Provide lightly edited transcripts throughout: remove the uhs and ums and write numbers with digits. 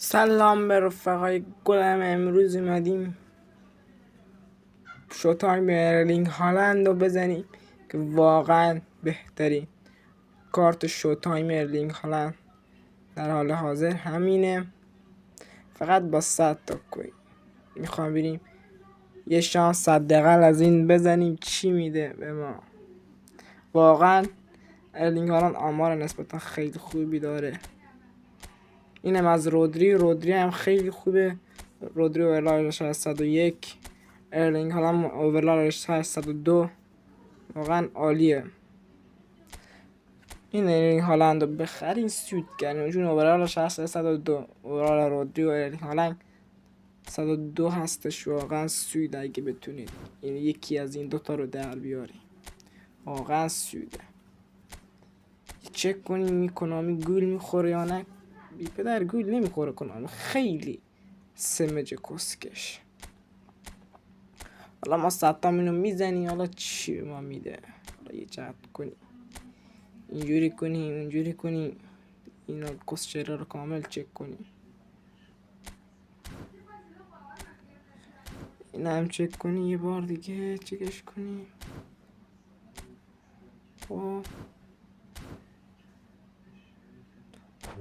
سلام به رفقای گلم. امروز اومدیم شوتایم ارلینگ هالند رو بزنیم که واقعا بهترین کارت شوتایم ارلینگ هالند در حال حاضر همینه، فقط با 100 تا کوین. میخوام بریم یه شانس حداقل از این بزنیم چی میده به ما. واقعا ارلینگ هالند آمار نسبتا خیلی خوبی داره. اینم از رودری هم خیلی خوبه. رودری اوورلارش 101، ارلینگ هالند اوورلارش 102. واقعا عالیه. این ارلینگ هالند رو بخرین سود کردین، چون اوورلارش 102، اوورلار رودری و ارلینگ هالند 102 هستش. واقعا سود اگه بتونید این یکی از این دوتا رو در بیاری، واقعا سوده. چک کنیم این کنامی گول میخوره یا نه. بی پدر گول نمیخوره کنامی، خیلی سمج کسکش. حالا ما 100 تا اینو میزنیم، حالا چی به ما میده؟ حالا یه جهت کنیم، اینجوری کنیم اینجوری کنیم، اینا کسچره رو کامل چک کنیم، اینا هم چک کنیم، یه بار دیگه چکش کنیم. خب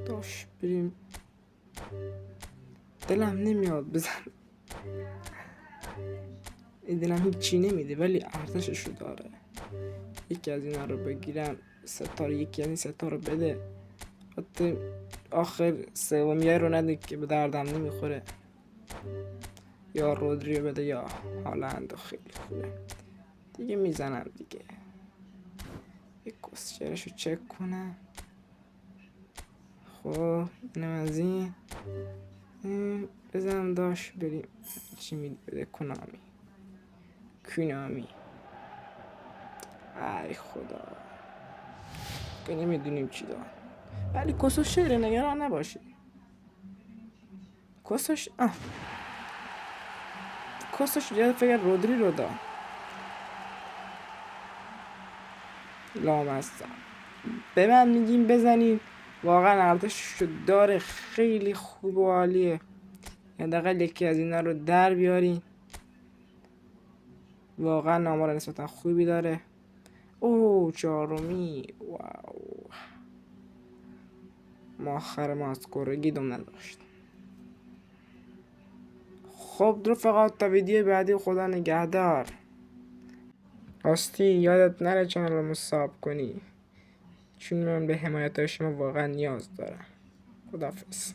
داش بریم. دلم نمیاد بزن، این دلم هیچی نمیده ولی ارزششو داره. یکی از اینا رو بگیرم، ستار یکی از این ستار رو بده، حتی آخر سومیه رو نده که به دردم نمیخوره. یا رودری بده یا هالند، خیلی خوبه دیگه. میزنم دیگه، یک کسچرشو چک کنم. خب اینم از این. بزنم داش بریم. چی میده بده؟ کنامی ای خدا که نمیدونیم چی داد، ولی کسو شعر نگران نباشی. کسش یاد فکر رودری رو داد. لامصب به من میگیم بزنید، واقعا ارزششو داره، خیلی خوب و عالیه. حداقل یکی از اینا رو در بیارین، واقعا آمار نسبتا خوبی داره. اوه چهارمی، واو، ما آخر ما از کرگی دم نداشت. خب رفقا، تا ویدیو بعدی خدا نگهدار. راستی یادت نره چنل رو ساب کنی، چون من به حمایت شما واقعا نیاز دارم. خداحافظ.